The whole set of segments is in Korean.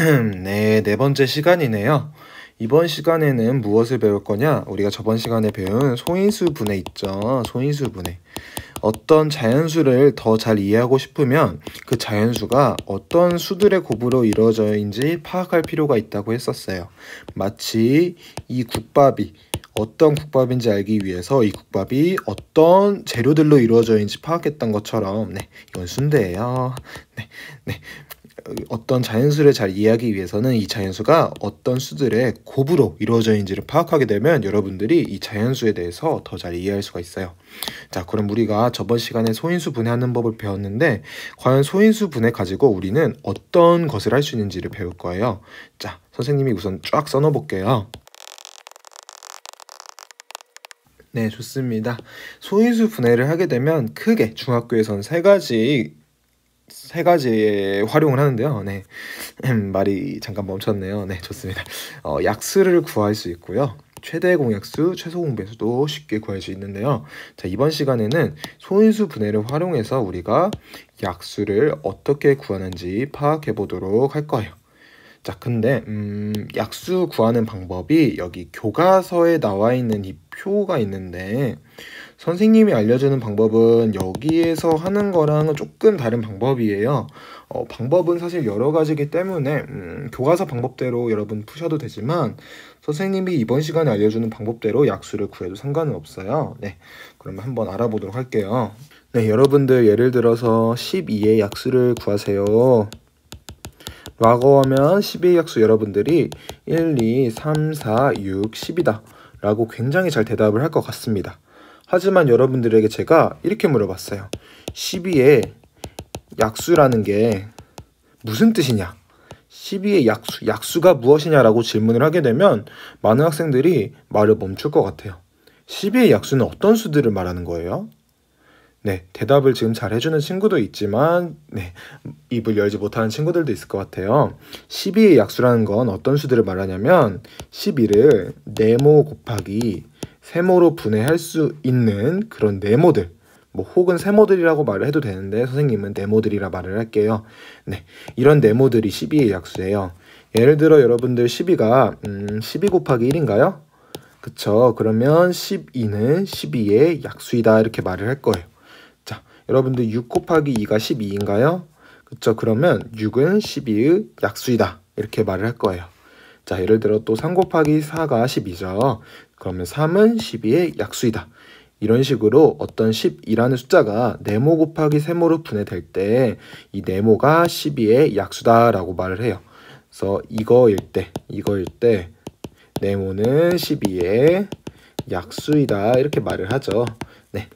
네, 네 번째 시간이네요. 이번 시간에는 무엇을 배울 거냐? 우리가 저번 시간에 배운 소인수 분해 있죠. 소인수 분해. 어떤 자연수를 더 잘 이해하고 싶으면 그 자연수가 어떤 수들의 곱으로 이루어져인지 파악할 필요가 있다고 했었어요. 마치 이 국밥이 어떤 국밥인지 알기 위해서 이 국밥이 어떤 재료들로 이루어져인지 파악했던 것처럼, 네, 이건 순대예요. 네, 네. 어떤 자연수를 잘 이해하기 위해서는 이 자연수가 어떤 수들의 곱으로 이루어져 있는지를 파악하게 되면 여러분들이 이 자연수에 대해서 더 잘 이해할 수가 있어요. 자, 그럼 우리가 저번 시간에 소인수 분해하는 법을 배웠는데 과연 소인수 분해 가지고 우리는 어떤 것을 할 수 있는지를 배울 거예요. 자, 선생님이 우선 쫙 써놓어 볼게요. 네, 좋습니다. 소인수 분해를 하게 되면 크게 중학교에선 세 가지의 활용을 하는데요. 네. 말이 잠깐 멈췄네요. 네, 좋습니다. 약수를 구할 수 있고요. 최대 공약수, 최소 공배수도 쉽게 구할 수 있는데요. 자, 이번 시간에는 소인수 분해를 활용해서 우리가 약수를 어떻게 구하는지 파악해 보도록 할 거예요. 자, 근데 약수 구하는 방법이 여기 교과서에 나와 있는 이 표가 있는데 선생님이 알려주는 방법은 여기에서 하는 거랑은 조금 다른 방법이에요. 방법은 사실 여러 가지이기 때문에 교과서 방법대로 여러분 푸셔도 되지만 선생님이 이번 시간에 알려주는 방법대로 약수를 구해도 상관은 없어요. 네, 그러면 한번 알아보도록 할게요. 네, 여러분들 예를 들어서 12의 약수를 구하세요 라고 하면 12의 약수 여러분들이 1, 2, 3, 4, 6, 10이다 라고 굉장히 잘 대답을 할 것 같습니다. 하지만 여러분들에게 제가 이렇게 물어봤어요. 12의 약수라는 게 무슨 뜻이냐? 12의 약수가 무엇이냐라고 질문을 하게 되면 많은 학생들이 말을 멈출 것 같아요. 12의 약수는 어떤 수들을 말하는 거예요? 네, 대답을 지금 잘 해주는 친구도 있지만 네, 입을 열지 못하는 친구들도 있을 것 같아요. 12의 약수라는 건 어떤 수들을 말하냐면 12를 네모 곱하기 세모로 분해할 수 있는 그런 네모들, 뭐 혹은 세모들이라고 말을 해도 되는데 선생님은 네모들이라 말을 할게요. 네, 이런 네모들이 12의 약수예요. 예를 들어 여러분들 12가 12 곱하기 1인가요? 그쵸? 그러면 12는 12의 약수이다 이렇게 말을 할 거예요. 자, 여러분들 6 곱하기 2가 12인가요? 그쵸? 그러면 6은 12의 약수이다 이렇게 말을 할 거예요. 자, 예를 들어 또 3 곱하기 4가 12죠. 그러면 3은 12의 약수이다. 이런 식으로 어떤 12라는 숫자가 네모 곱하기 세모로 분해될 때 이 네모가 12의 약수다라고 말을 해요. 그래서 이거일 때 네모는 12의 약수이다 이렇게 말을 하죠. 네.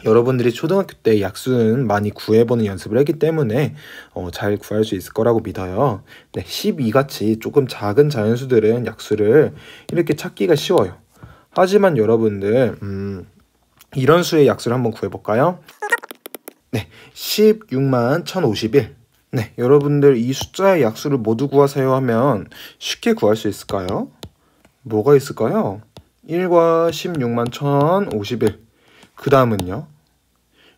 여러분들이 초등학교 때 약수는 많이 구해보는 연습을 했기 때문에 잘 구할 수 있을 거라고 믿어요. 네, 12같이 조금 작은 자연수들은 약수를 이렇게 찾기가 쉬워요. 하지만 여러분들 이런 수의 약수를 한번 구해볼까요? 네, 16만 1051. 네, 여러분들 이 숫자의 약수를 모두 구하세요 하면 쉽게 구할 수 있을까요? 뭐가 있을까요? 1과 16만 1051. 그 다음은요?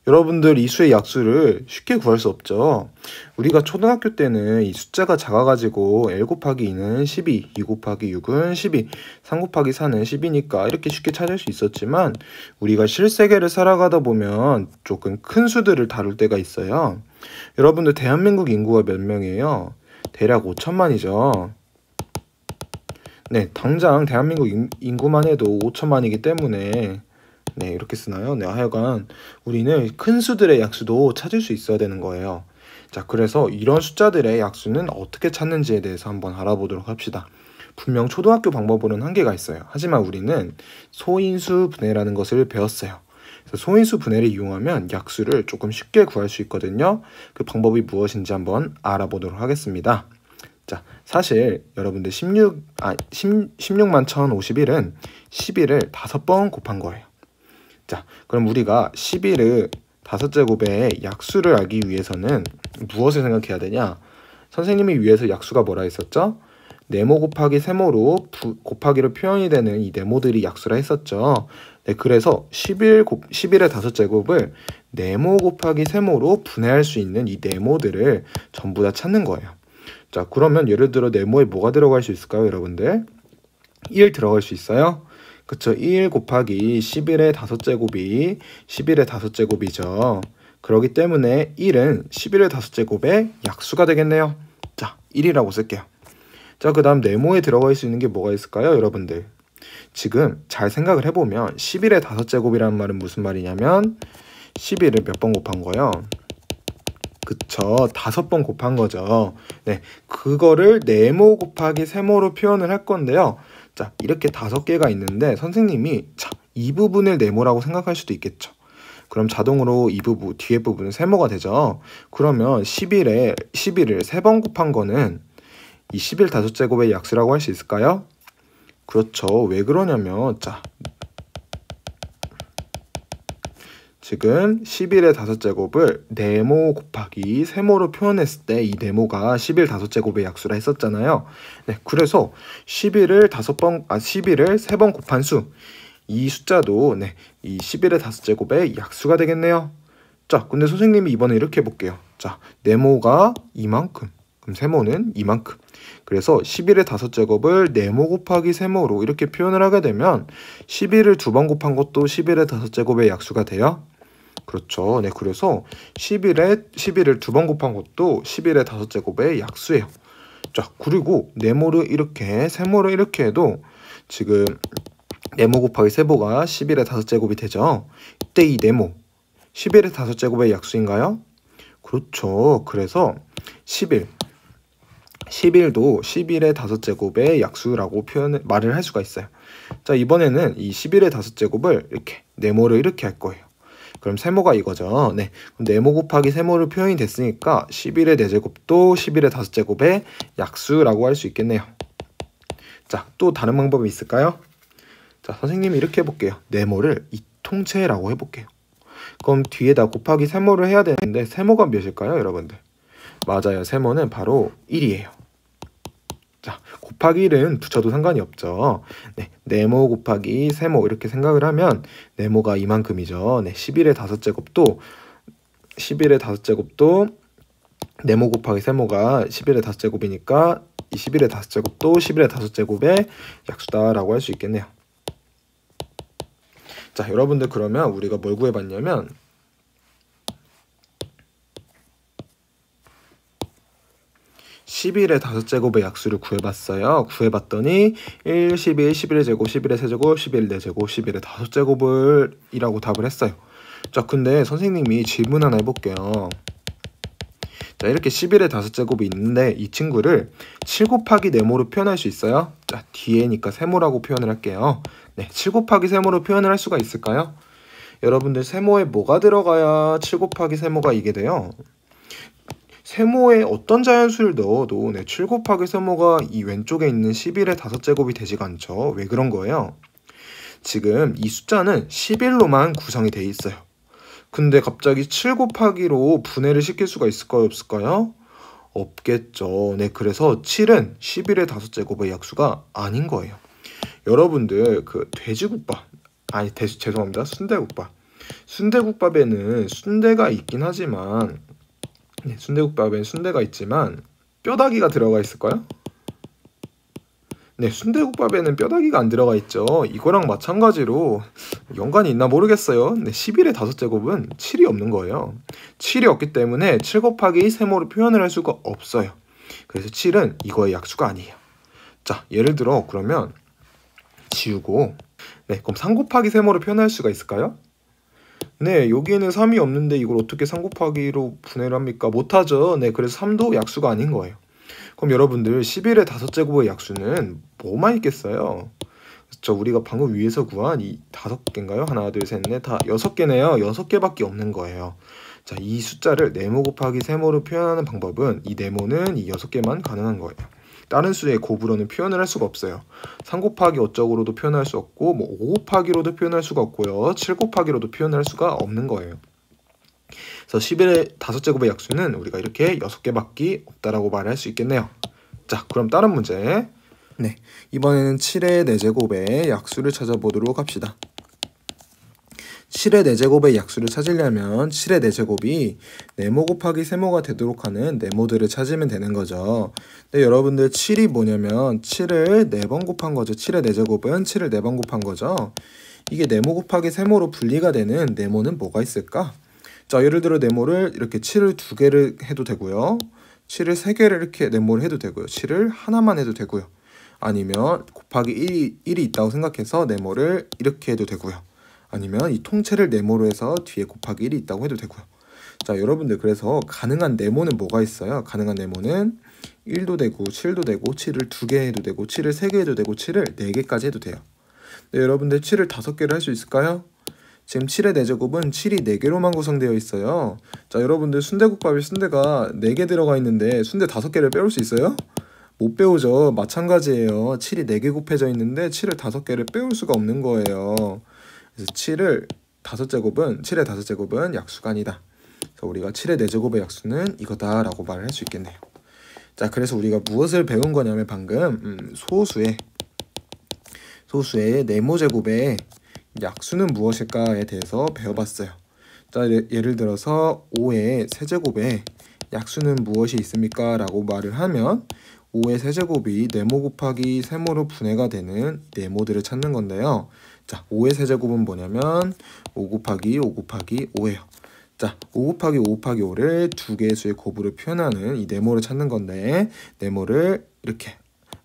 여러분들 이 수의 약수를 쉽게 구할 수 없죠. 우리가 초등학교 때는 이 숫자가 작아가지고 L 곱하기 2는 12, 2 곱하기 6은 12, 3 곱하기 4는 10이니까 이렇게 쉽게 찾을 수 있었지만 우리가 실세계를 살아가다 보면 조금 큰 수들을 다룰 때가 있어요. 여러분들 대한민국 인구가 몇 명이에요? 대략 5천만이죠. 네, 당장 대한민국 인구만 해도 5천만이기 때문에 네, 이렇게 쓰나요? 네, 하여간 우리는 큰 수들의 약수도 찾을 수 있어야 되는 거예요. 자, 그래서 이런 숫자들의 약수는 어떻게 찾는지에 대해서 한번 알아보도록 합시다. 분명 초등학교 방법으로는 한계가 있어요. 하지만 우리는 소인수 분해라는 것을 배웠어요. 그래서 소인수 분해를 이용하면 약수를 조금 쉽게 구할 수 있거든요. 그 방법이 무엇인지 한번 알아보도록 하겠습니다. 자, 사실 여러분들 16만 1051은 11을 5번 곱한 거예요. 자, 그럼 우리가 11을 5제곱의 약수를 알기 위해서는 무엇을 생각해야 되냐? 선생님이 위에서 약수가 뭐라 했었죠? 네모 곱하기 세모로 곱하기로 표현이 되는 이 네모들이 약수라 했었죠. 네, 그래서 11의 5제곱을 네모 곱하기 세모로 분해할 수 있는 이 네모들을 전부 다 찾는 거예요. 자, 그러면 예를 들어 네모에 뭐가 들어갈 수 있을까요, 여러분들? 1 들어갈 수 있어요? 그쵸, 1 곱하기 11의 5제곱이 11의 5제곱이죠. 그렇기 때문에 1은 11의 5제곱의 약수가 되겠네요. 자, 1이라고 쓸게요. 자, 그 다음 네모에 들어갈 수 있는 게 뭐가 있을까요, 여러분들? 지금 잘 생각을 해보면 11의 5제곱이라는 말은 무슨 말이냐면 11을 몇 번 곱한 거예요? 그쵸, 5번 곱한 거죠. 네, 그거를 네모 곱하기 세모로 표현을 할 건데요. 자, 이렇게 5개가 있는데 선생님이 자, 이 부분을 네모라고 생각할 수도 있겠죠. 그럼 자동으로 이 부분, 뒤에 부분은 세모가 되죠. 그러면 11을 3번 곱한 거는 이 11 5제곱의 약수라고 할 수 있을까요? 그렇죠. 왜 그러냐면 자, 지금 11의 5제곱을 네모 곱하기 세모로 표현했을 때 이 네모가 11 5제곱의 약수라 했었잖아요. 네, 그래서 11을 3번 곱한 수, 이 숫자도 네, 이 11의 5제곱의 약수가 되겠네요. 자, 근데 선생님이 이번에 이렇게 해볼게요. 자, 네모가 이만큼, 그럼 세모는 이만큼. 그래서 11의 5제곱을 네모 곱하기 세모로 이렇게 표현을 하게 되면 11을 2번 곱한 것도 11의 5제곱의 약수가 돼요. 그렇죠. 네, 그래서 11을 2번 곱한 것도 11의 5제곱의 약수예요. 자, 그리고 네모를 이렇게, 세모를 이렇게 해도 지금 네모 곱하기 세모가 11의 5제곱이 되죠. 이때 이 네모 11의 5제곱의 약수인가요? 그렇죠. 그래서 11도 11의 5제곱의 약수라고 말을 할 수가 있어요. 자, 이번에는 이 11의 5제곱을 이렇게 네모를 이렇게 할 거예요. 그럼 세모가 이거죠. 네, 그럼 네모 곱하기 세모로 표현이 됐으니까 11의 4제곱도 11의 5제곱의 약수라고 할 수 있겠네요. 자, 또 다른 방법이 있을까요? 자, 선생님이 이렇게 해볼게요. 네모를 이통째라고 해볼게요. 그럼 뒤에다 곱하기 세모를 해야 되는데 세모가 몇일까요, 여러분들? 맞아요. 세모는 바로 1이에요. 자, 곱하기 1은 붙여도 상관이 없죠. 네, 네모 곱하기 세모 이렇게 생각을 하면 네모가 이만큼이죠. 네, 11의 5제곱도 네모 곱하기 세모가 11의 5제곱이니까 이 11의 5제곱도 11의 5제곱의 약수다라고 할 수 있겠네요. 자, 여러분들 그러면 우리가 뭘 구해봤냐면 11의 5제곱의 약수를 구해봤어요. 구해봤더니 1, 11, 11의 제곱, 11의 세제곱, 11의 4제곱, 11의 5제곱을 이라고 답을 했어요. 자, 근데 선생님이 질문 하나 해볼게요. 자, 이렇게 11의 5제곱이 있는데 이 친구를 7 곱하기 네모로 표현할 수 있어요? 자, 뒤에니까 세모라고 표현을 할게요. 네, 7 곱하기 세모로 표현을 할 수가 있을까요? 여러분들 세모에 뭐가 들어가야 7 곱하기 세모가 이게 돼요? 세모에 어떤 자연수를 넣어도 7 곱하기 세모가 이 왼쪽에 있는 11의 5제곱이 되지가 않죠. 왜 그런 거예요? 지금 이 숫자는 11로만 구성이 돼 있어요. 근데 갑자기 7 곱하기로 분해를 시킬 수가 있을까요? 없을까요? 없겠죠. 네, 그래서 7은 11의 5제곱의 약수가 아닌 거예요. 여러분들 그 돼지국밥, 죄송합니다. 순대국밥에는 순대가 있긴 하지만 네, 순대국밥엔 순대가 있지만 뼈다귀가 들어가 있을까요? 네, 순대국밥에는 뼈다귀가 안 들어가 있죠. 이거랑 마찬가지로 연관이 있나 모르겠어요. 네, 11의 5제곱은 7이 없는 거예요. 7이 없기 때문에 7 곱하기 세모로 표현을 할 수가 없어요. 그래서 7은 이거의 약수가 아니에요. 자, 예를 들어 그러면 지우고 네, 그럼 3 곱하기 세모로 표현할 수가 있을까요? 네, 여기에는 3이 없는데 이걸 어떻게 3 곱하기로 분해를 합니까? 못하죠. 네, 그래서 3도 약수가 아닌 거예요. 그럼 여러분들 11의 5제곱의 약수는 뭐만 있겠어요? 그렇죠. 우리가 방금 위에서 구한 이 5개인가요? 하나, 둘, 셋, 넷, 다 6개네요. 6개밖에 없는 거예요. 자, 이 숫자를 네모 곱하기 세모로 표현하는 방법은 이 네모는 이 6개만 가능한 거예요. 다른 수의 곱으로는 표현을 할 수가 없어요. 3 곱하기 어쩌고로도 표현할 수 없고 5 곱하기로도 표현할 수가 없고요. 7 곱하기로도 표현할 수가 없는 거예요. 그래서 11의 5제곱의 약수는 우리가 이렇게 6개밖에 없다라고 말할 수 있겠네요. 자, 그럼 다른 문제. 네, 이번에는 7의 4제곱의 약수를 찾아보도록 합시다. 7의 4제곱의 약수를 찾으려면 7의 4제곱이 네모 곱하기 세모가 되도록 하는 네모들을 찾으면 되는 거죠. 근데 여러분들 7이 뭐냐면 7을 4번 곱한 거죠. 7의 4제곱은 7을 4번 곱한 거죠. 이게 네모 곱하기 세모로 분리가 되는 네모는 뭐가 있을까? 자, 예를 들어 네모를 이렇게 7을 2개를 해도 되고요. 7을 3개를 이렇게 네모를 해도 되고요. 7을 하나만 해도 되고요. 아니면 곱하기 1이 있다고 생각해서 네모를 이렇게 해도 되고요. 아니면 이 통째를 네모로 해서 뒤에 곱하기 1이 있다고 해도 되고요. 자, 여러분들 그래서 가능한 네모는 뭐가 있어요? 가능한 네모는 1도 되고 7도 되고 7을 2개 해도 되고 7을 3개 해도 되고 7을 4개까지 해도 돼요. 네, 여러분들 7을 5개를 할 수 있을까요? 지금 7의 4제곱은 7이 4개로만 구성되어 있어요. 자, 여러분들 순대국밥에 순대가 4개 들어가 있는데 순대 5개를 빼올 수 있어요? 못 빼오죠. 마찬가지예요. 7이 4개 곱해져 있는데 7을 5개를 빼올 수가 없는 거예요. 그래서 7의 5제곱은 약수가 아니다. 그래서 우리가 7의 4제곱의 약수는 이거다라고 말을 할 수 있겠네요. 자, 그래서 우리가 무엇을 배운 거냐면 방금 소수의 네모제곱의 약수는 무엇일까에 대해서 배워봤어요. 자, 예를 들어서 5의 세제곱의 약수는 무엇이 있습니까? 라고 말을 하면 5의 세제곱이 네모 곱하기 세모로 분해가 되는 네모들을 찾는 건데요. 자, 5의 세제곱은 뭐냐면 5 곱하기 5 곱하기 5예요. 자, 5 곱하기 5 곱하기 5를 두 개의 수의 곱으로 표현하는 이 네모를 찾는 건데 네모를 이렇게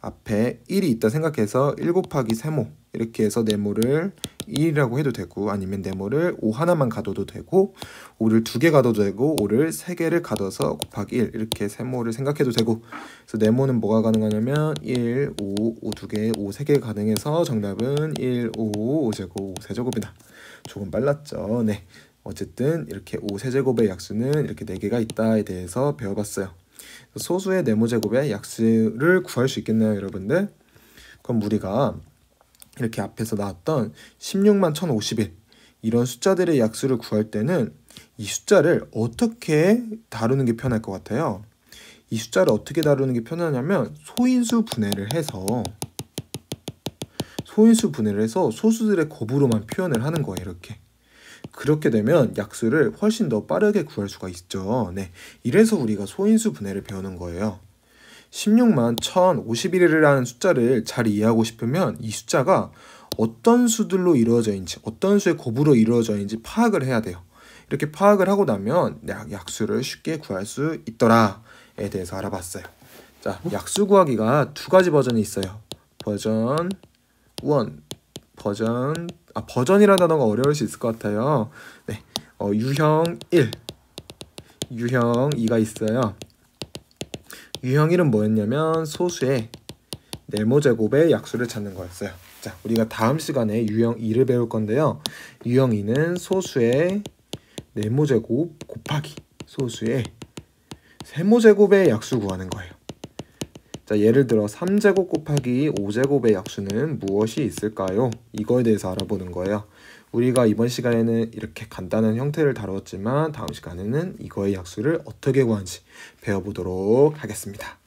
앞에 1이 있다 생각해서 1 곱하기 세모 이렇게 해서 네모를 1이라고 해도 되고 아니면 네모를 5 하나만 가둬도 되고 5를 2개 가둬도 되고 5를 3개를 가둬서 곱하기 1 이렇게 세모를 생각해도 되고 그래서 네모는 뭐가 가능하냐면 1, 5, 5 2개, 5 3개 가능해서 정답은 1, 5, 5제곱, 5 세제곱이다. 조금 빨랐죠. 네. 어쨌든 이렇게 5 세제곱의 약수는 이렇게 4개가 있다에 대해서 배워봤어요. 소수의 네모제곱의 약수를 구할 수 있겠나요, 여러분들? 그럼 우리가 이렇게 앞에서 나왔던 16만 1051 이런 숫자들의 약수를 구할 때는 이 숫자를 어떻게 다루는 게 편할 것 같아요? 이 숫자를 어떻게 다루는 게 편하냐면 소인수 분해를 해서 소수들의 곱으로만 표현을 하는 거예요. 이렇게. 그렇게 되면 약수를 훨씬 더 빠르게 구할 수가 있죠. 네, 이래서 우리가 소인수 분해를 배우는 거예요. 16만 1051이라는 숫자를 잘 이해하고 싶으면 이 숫자가 어떤 수들로 이루어져 있는지 어떤 수의 곱으로 이루어져 있는지 파악을 해야 돼요. 이렇게 파악을 하고 나면 약수를 쉽게 구할 수 있더라에 대해서 알아봤어요. 자, 약수 구하기가 두 가지 버전이 있어요. 버전 1, 버전이라는 단어가 어려울 수 있을 것 같아요. 네, 유형 1, 유형 2가 있어요. 유형 1은 뭐였냐면 소수의 네모제곱의 약수를 찾는 거였어요. 자, 우리가 다음 시간에 유형 2를 배울 건데요. 유형 2는 소수의 네모제곱 곱하기 소수의 세모제곱의 약수 구하는 거예요. 자, 예를 들어 3제곱 곱하기 5제곱의 약수는 무엇이 있을까요? 이거에 대해서 알아보는 거예요. 우리가 이번 시간에는 이렇게 간단한 형태를 다루었지만 다음 시간에는 이거의 약수를 어떻게 구하는지 배워보도록 하겠습니다.